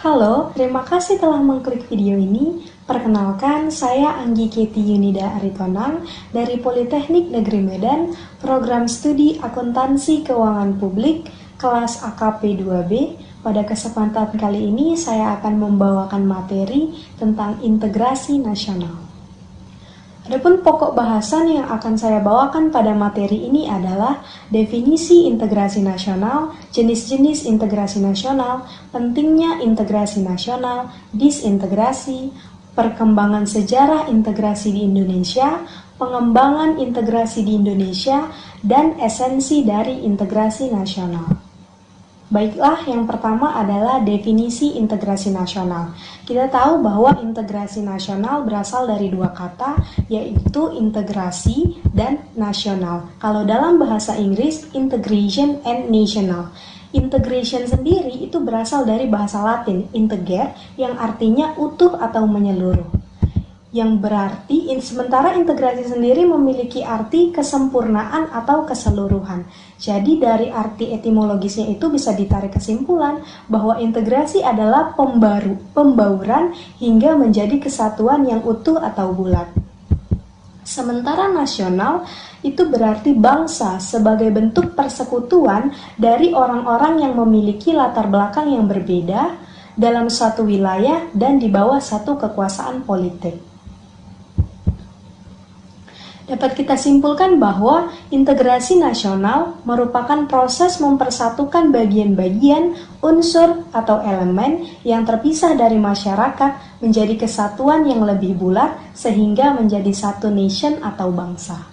Halo, terima kasih telah mengklik video ini. Perkenalkan, saya Anggi Keti Yunida Aritonang dari Politeknik Negeri Medan, Program Studi Akuntansi Keuangan Publik, kelas AKP 2B. Pada kesempatan kali ini, saya akan membawakan materi tentang integrasi nasional. Adapun pokok bahasan yang akan saya bawakan pada materi ini adalah definisi integrasi nasional, jenis-jenis integrasi nasional, pentingnya integrasi nasional, disintegrasi, perkembangan sejarah integrasi di Indonesia, pengembangan integrasi di Indonesia, dan esensi dari integrasi nasional. Baiklah, yang pertama adalah definisi integrasi nasional. Kita tahu bahwa integrasi nasional berasal dari dua kata, yaitu integrasi dan nasional. Kalau dalam bahasa Inggris, integration and national. Integration sendiri itu berasal dari bahasa Latin, integer, yang artinya utuh atau menyeluruh. Yang berarti, sementara integrasi sendiri memiliki arti kesempurnaan atau keseluruhan. Jadi dari arti etimologisnya itu bisa ditarik kesimpulan bahwa integrasi adalah pembauran hingga menjadi kesatuan yang utuh atau bulat. Sementara nasional itu berarti bangsa sebagai bentuk persekutuan dari orang-orang yang memiliki latar belakang yang berbeda dalam suatu wilayah dan di bawah satu kekuasaan politik. Dapat kita simpulkan bahwa integrasi nasional merupakan proses mempersatukan bagian-bagian, unsur, atau elemen yang terpisah dari masyarakat menjadi kesatuan yang lebih bulat sehingga menjadi satu nation atau bangsa.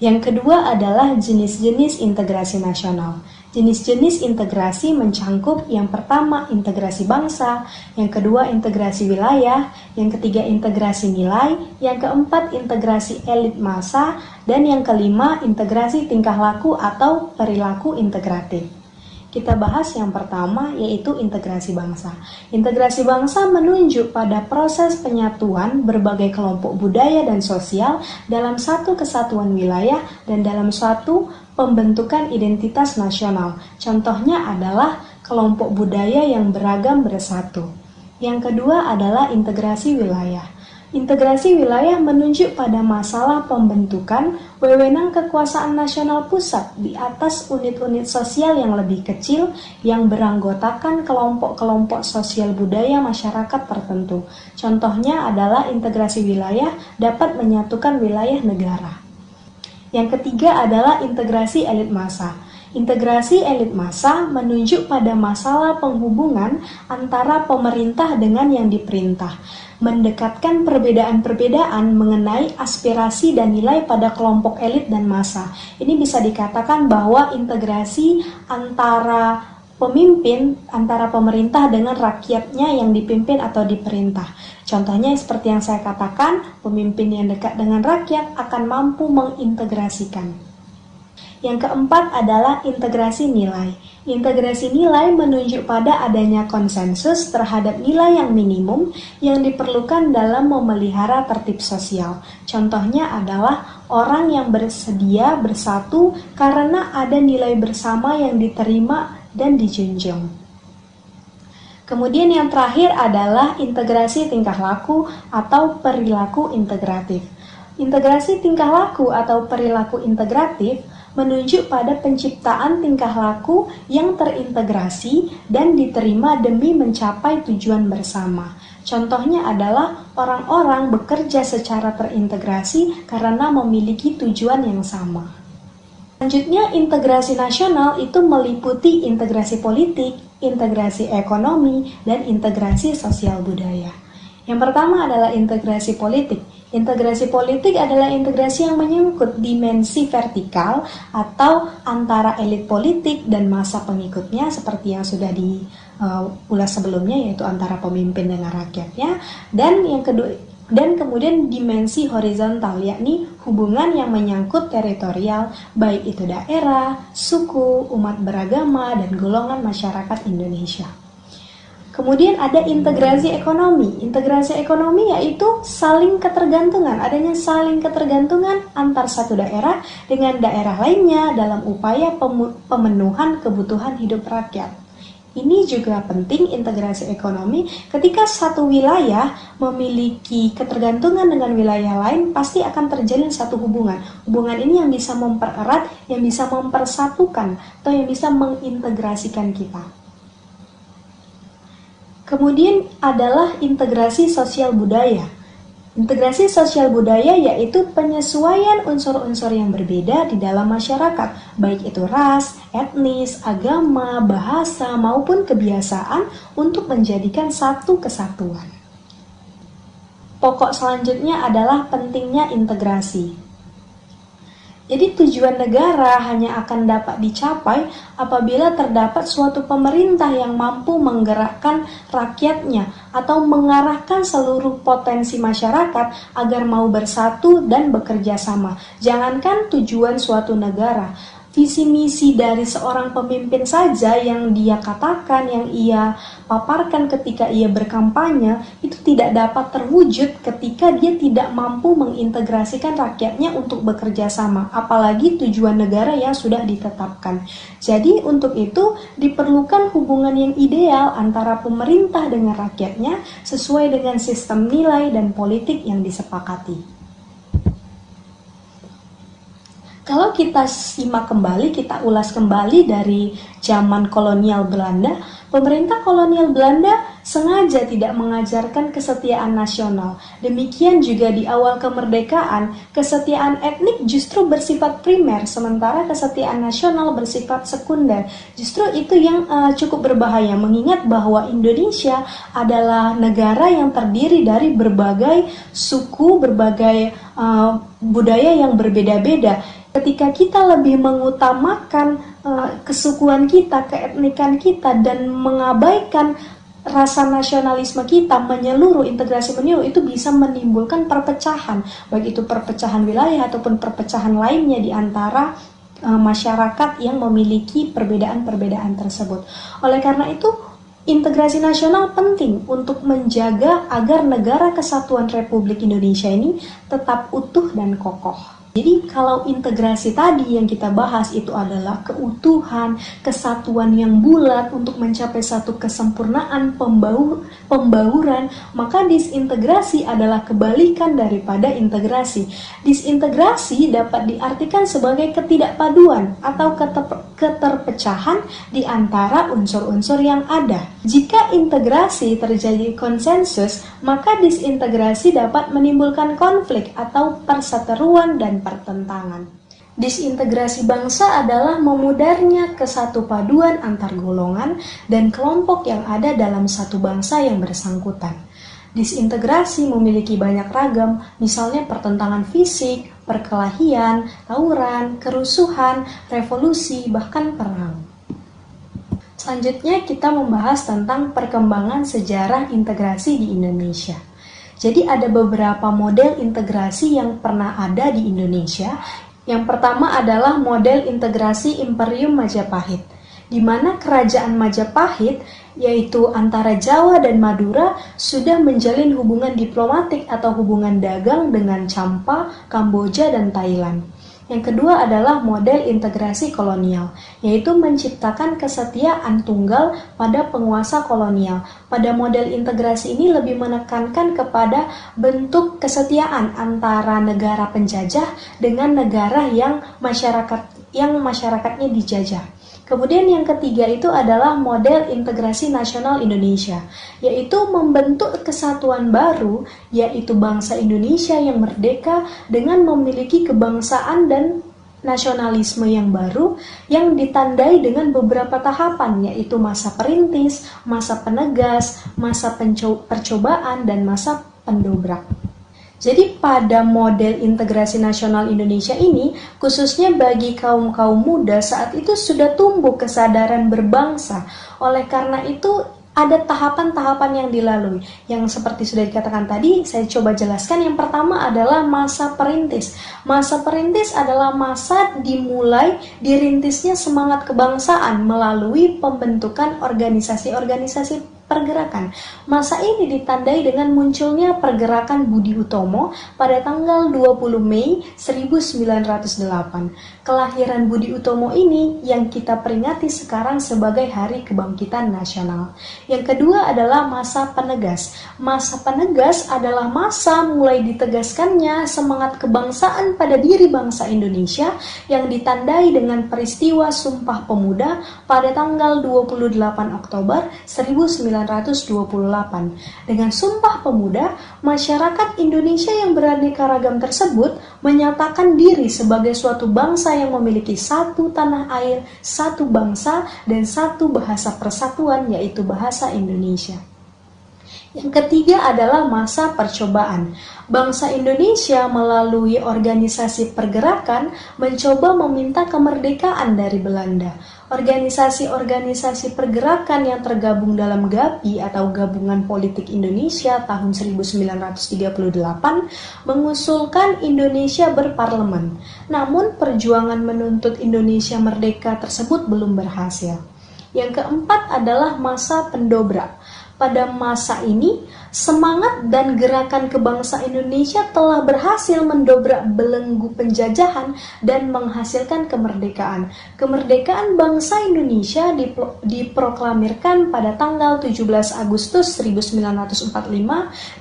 Yang kedua adalah jenis-jenis integrasi nasional. Jenis-jenis integrasi mencangkup yang pertama integrasi bangsa, yang kedua integrasi wilayah, yang ketiga integrasi nilai, yang keempat integrasi elit massa, dan yang kelima integrasi tingkah laku atau perilaku integratif. Kita bahas yang pertama, yaitu integrasi bangsa. Integrasi bangsa menunjuk pada proses penyatuan berbagai kelompok budaya dan sosial dalam satu kesatuan wilayah dan dalam suatu pembentukan identitas nasional. Contohnya adalah kelompok budaya yang beragam bersatu. Yang kedua adalah integrasi wilayah. Integrasi wilayah menunjuk pada masalah pembentukan wewenang kekuasaan nasional pusat di atas unit-unit sosial yang lebih kecil yang beranggotakan kelompok-kelompok sosial budaya masyarakat tertentu. Contohnya adalah integrasi wilayah dapat menyatukan wilayah negara. Yang ketiga adalah integrasi elit massa. Integrasi elit massa menunjuk pada masalah penghubungan antara pemerintah dengan yang diperintah, mendekatkan perbedaan-perbedaan mengenai aspirasi dan nilai pada kelompok elit dan massa. Ini bisa dikatakan bahwa integrasi antara pemimpin, antara pemerintah dengan rakyatnya yang dipimpin atau diperintah. Contohnya seperti yang saya katakan, pemimpin yang dekat dengan rakyat akan mampu mengintegrasikan. Yang keempat adalah integrasi nilai. Integrasi nilai menunjuk pada adanya konsensus terhadap nilai yang minimum yang diperlukan dalam memelihara tertib sosial. Contohnya adalah orang yang bersedia bersatu karena ada nilai bersama yang diterima dan dijunjung. Kemudian yang terakhir adalah integrasi tingkah laku atau perilaku integratif. Integrasi tingkah laku atau perilaku integratif menunjuk pada penciptaan tingkah laku yang terintegrasi dan diterima demi mencapai tujuan bersama. Contohnya adalah orang-orang bekerja secara terintegrasi karena memiliki tujuan yang sama. Selanjutnya, integrasi nasional itu meliputi integrasi politik, integrasi ekonomi, dan integrasi sosial budaya. Yang pertama adalah integrasi politik. Integrasi politik adalah integrasi yang menyangkut dimensi vertikal atau antara elit politik dan massa pengikutnya seperti yang sudah diulas sebelumnya, yaitu antara pemimpin dengan rakyatnya. Dan kemudian dimensi horizontal, yakni hubungan yang menyangkut teritorial, baik itu daerah, suku, umat beragama, dan golongan masyarakat Indonesia. Kemudian ada integrasi ekonomi. Integrasi ekonomi yaitu saling ketergantungan, adanya saling ketergantungan antar satu daerah dengan daerah lainnya dalam upaya pemenuhan kebutuhan hidup rakyat. Ini juga penting integrasi ekonomi ketika satu wilayah memiliki ketergantungan dengan wilayah lain, pasti akan terjalin satu hubungan. Hubungan ini yang bisa mempererat, yang bisa mempersatukan, atau yang bisa mengintegrasikan kita. Kemudian adalah integrasi sosial budaya. Integrasi sosial budaya yaitu penyesuaian unsur-unsur yang berbeda di dalam masyarakat, baik itu ras, etnis, agama, bahasa, maupun kebiasaan untuk menjadikan satu kesatuan. Pokok selanjutnya adalah pentingnya integrasi. Jadi tujuan negara hanya akan dapat dicapai apabila terdapat suatu pemerintah yang mampu menggerakkan rakyatnya atau mengarahkan seluruh potensi masyarakat agar mau bersatu dan bekerja sama. Jangankan tujuan suatu negara, visi misi dari seorang pemimpin saja yang dia katakan, yang ia paparkan ketika ia berkampanye, itu tidak dapat terwujud ketika dia tidak mampu mengintegrasikan rakyatnya untuk bekerja sama, apalagi tujuan negara yang sudah ditetapkan. Jadi untuk itu diperlukan hubungan yang ideal antara pemerintah dengan rakyatnya sesuai dengan sistem nilai dan politik yang disepakati. Kalau kita simak kembali, kita ulas kembali dari zaman kolonial Belanda, pemerintah kolonial Belanda sengaja tidak mengajarkan kesetiaan nasional. Demikian juga di awal kemerdekaan, kesetiaan etnik justru bersifat primer, sementara kesetiaan nasional bersifat sekunder. Justru itu yang cukup berbahaya, mengingat bahwa Indonesia adalah negara yang terdiri dari berbagai suku, berbagai budaya yang berbeda-beda. Ketika kita lebih mengutamakan kesukuan kita, keetnikan kita, dan mengabaikan rasa nasionalisme kita menyeluruh, integrasi menyeluruh, itu bisa menimbulkan perpecahan, baik itu perpecahan wilayah ataupun perpecahan lainnya di antara masyarakat yang memiliki perbedaan-perbedaan tersebut. Oleh karena itu, integrasi nasional penting untuk menjaga agar negara kesatuan Republik Indonesia ini tetap utuh dan kokoh. Jadi kalau integrasi tadi yang kita bahas itu adalah keutuhan, kesatuan yang bulat untuk mencapai satu kesempurnaan pembauran, maka disintegrasi adalah kebalikan daripada integrasi. Disintegrasi dapat diartikan sebagai ketidakpaduan atau keterpecahan di antara unsur-unsur yang ada. Jika integrasi terjadi konsensus, maka disintegrasi dapat menimbulkan konflik atau perseteruan dan pertentangan. Disintegrasi bangsa adalah memudarnya kesatu paduan antar golongan dan kelompok yang ada dalam satu bangsa yang bersangkutan. Disintegrasi memiliki banyak ragam, misalnya pertentangan fisik, perkelahian, tawuran, kerusuhan, revolusi, bahkan perang. Selanjutnya kita membahas tentang perkembangan sejarah integrasi di Indonesia. Jadi ada beberapa model integrasi yang pernah ada di Indonesia. Yang pertama adalah model integrasi Imperium Majapahit, di mana kerajaan Majapahit, yaitu antara Jawa dan Madura, sudah menjalin hubungan diplomatik atau hubungan dagang dengan Champa, Kamboja, dan Thailand. Yang kedua adalah model integrasi kolonial, yaitu menciptakan kesetiaan tunggal pada penguasa kolonial. Pada model integrasi ini lebih menekankan kepada bentuk kesetiaan antara negara penjajah dengan negara yang masyarakatnya dijajah. Kemudian yang ketiga itu adalah model integrasi nasional Indonesia, yaitu membentuk kesatuan baru, yaitu bangsa Indonesia yang merdeka dengan memiliki kebangsaan dan nasionalisme yang baru yang ditandai dengan beberapa tahapan, yaitu masa perintis, masa penegas, masa percobaan, dan masa pendobrak. Jadi pada model integrasi nasional Indonesia ini, khususnya bagi kaum-kaum muda saat itu sudah tumbuh kesadaran berbangsa. Oleh karena itu ada tahapan-tahapan yang dilalui. Yang seperti sudah dikatakan tadi, saya coba jelaskan. Yang pertama adalah masa perintis. Masa perintis adalah masa dimulai dirintisnya semangat kebangsaan melalui pembentukan organisasi-organisasi pergerakan. Masa ini ditandai dengan munculnya pergerakan Budi Utomo pada tanggal 20 Mei 1908. Kelahiran Budi Utomo ini yang kita peringati sekarang sebagai Hari Kebangkitan Nasional. Yang kedua adalah masa penegas. Masa penegas adalah masa mulai ditegaskannya semangat kebangsaan pada diri bangsa Indonesia yang ditandai dengan peristiwa Sumpah Pemuda pada tanggal 28 Oktober 1928. Dengan Sumpah Pemuda, masyarakat Indonesia yang beraneka ragam tersebut menyatakan diri sebagai suatu bangsa yang memiliki satu tanah air, satu bangsa, dan satu bahasa persatuan, yaitu bahasa Indonesia. Yang ketiga adalah masa percobaan. Bangsa Indonesia melalui organisasi pergerakan mencoba meminta kemerdekaan dari Belanda. Organisasi-organisasi pergerakan yang tergabung dalam GAPI atau Gabungan Politik Indonesia tahun 1938 mengusulkan Indonesia berparlemen. Namun perjuangan menuntut Indonesia merdeka tersebut belum berhasil. Yang keempat adalah masa pendobrak. Pada masa ini, semangat dan gerakan kebangsaan Indonesia telah berhasil mendobrak belenggu penjajahan dan menghasilkan kemerdekaan. Kemerdekaan bangsa Indonesia diproklamirkan pada tanggal 17 Agustus 1945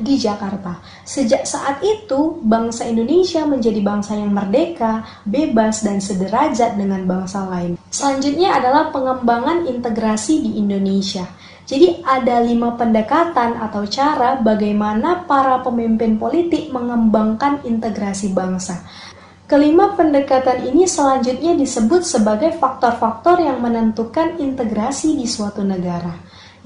di Jakarta. Sejak saat itu, bangsa Indonesia menjadi bangsa yang merdeka, bebas, dan sederajat dengan bangsa lain. Selanjutnya adalah pengembangan integrasi di Indonesia. Jadi ada 5 pendekatan atau cara bagaimana para pemimpin politik mengembangkan integrasi bangsa. Kelima pendekatan ini selanjutnya disebut sebagai faktor-faktor yang menentukan integrasi di suatu negara.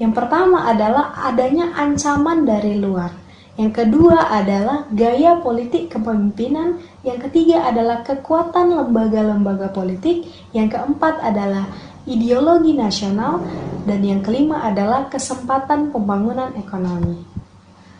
Yang pertama adalah adanya ancaman dari luar. Yang kedua adalah gaya politik kepemimpinan. Yang ketiga adalah kekuatan lembaga-lembaga politik. Yang keempat adalah ideologi nasional, dan yang kelima adalah kesempatan pembangunan ekonomi.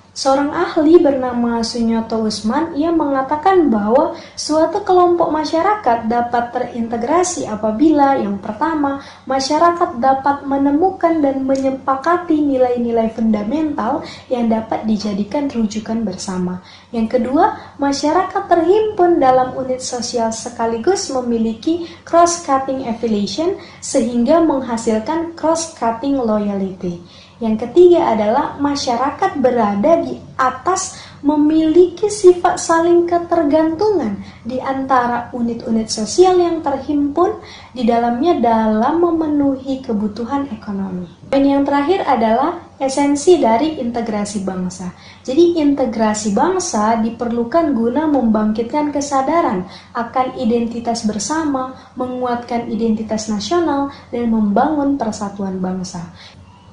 Seorang ahli bernama Sunyoto Usman, ia mengatakan bahwa suatu kelompok masyarakat dapat terintegrasi apabila yang pertama, masyarakat dapat menemukan dan menyepakati nilai-nilai fundamental yang dapat dijadikan rujukan bersama. Yang kedua, masyarakat terhimpun dalam unit sosial sekaligus memiliki cross-cutting affiliation sehingga menghasilkan cross-cutting loyalty. Yang ketiga adalah masyarakat berada di atas memiliki sifat saling ketergantungan di antara unit-unit sosial yang terhimpun di dalamnya dalam memenuhi kebutuhan ekonomi. Dan yang terakhir adalah esensi dari integrasi bangsa. Jadi integrasi bangsa diperlukan guna membangkitkan kesadaran akan identitas bersama, menguatkan identitas nasional, dan membangun persatuan bangsa.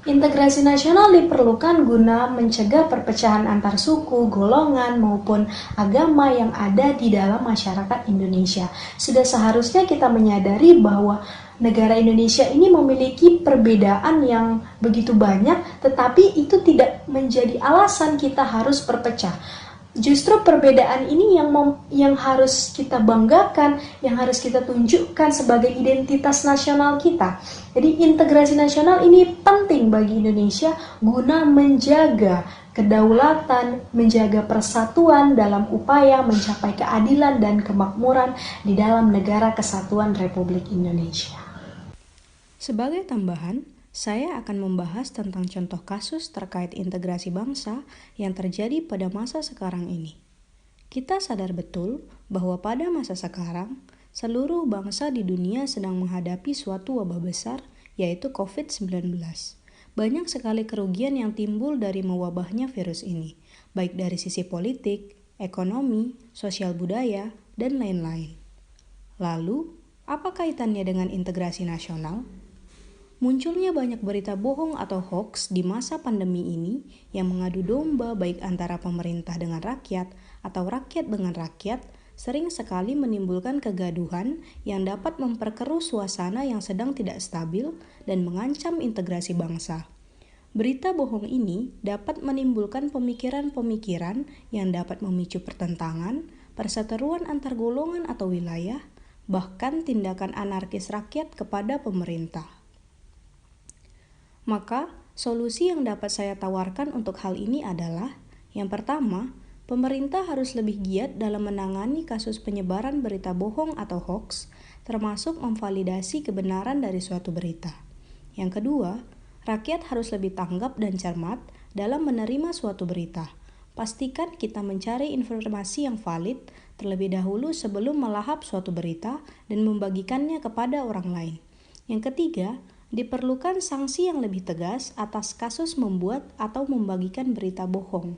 Integrasi nasional diperlukan guna mencegah perpecahan antar suku, golongan, maupun agama yang ada di dalam masyarakat Indonesia. Sudah seharusnya kita menyadari bahwa negara Indonesia ini memiliki perbedaan yang begitu banyak, tetapi itu tidak menjadi alasan kita harus berpecah. Justru perbedaan ini yang harus kita banggakan, yang harus kita tunjukkan sebagai identitas nasional kita. Jadi integrasi nasional ini penting bagi Indonesia guna menjaga kedaulatan, menjaga persatuan dalam upaya mencapai keadilan dan kemakmuran di dalam negara kesatuan Republik Indonesia. Sebagai tambahan, saya akan membahas tentang contoh kasus terkait integrasi bangsa yang terjadi pada masa sekarang ini. Kita sadar betul bahwa pada masa sekarang, seluruh bangsa di dunia sedang menghadapi suatu wabah besar, yaitu COVID-19. Banyak sekali kerugian yang timbul dari mewabahnya virus ini, baik dari sisi politik, ekonomi, sosial budaya, dan lain-lain. Lalu, apa kaitannya dengan integrasi nasional? Munculnya banyak berita bohong atau hoax di masa pandemi ini yang mengadu domba baik antara pemerintah dengan rakyat atau rakyat dengan rakyat sering sekali menimbulkan kegaduhan yang dapat memperkeruh suasana yang sedang tidak stabil dan mengancam integrasi bangsa. Berita bohong ini dapat menimbulkan pemikiran-pemikiran yang dapat memicu pertentangan, perseteruan antar golongan atau wilayah, bahkan tindakan anarkis rakyat kepada pemerintah. Maka, Solusi yang dapat saya tawarkan untuk hal ini adalah, yang pertama, pemerintah harus lebih giat dalam menangani kasus penyebaran berita bohong atau hoax, termasuk memvalidasi kebenaran dari suatu berita. Yang kedua, rakyat harus lebih tanggap dan cermat dalam menerima suatu berita. Pastikan kita mencari informasi yang valid terlebih dahulu sebelum melahap suatu berita dan membagikannya kepada orang lain. Yang ketiga, diperlukan sanksi yang lebih tegas atas kasus membuat atau membagikan berita bohong.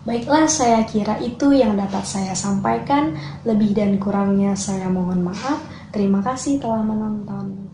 Baiklah, saya kira itu yang dapat saya sampaikan. Lebih dan kurangnya saya mohon maaf. Terima kasih telah menonton.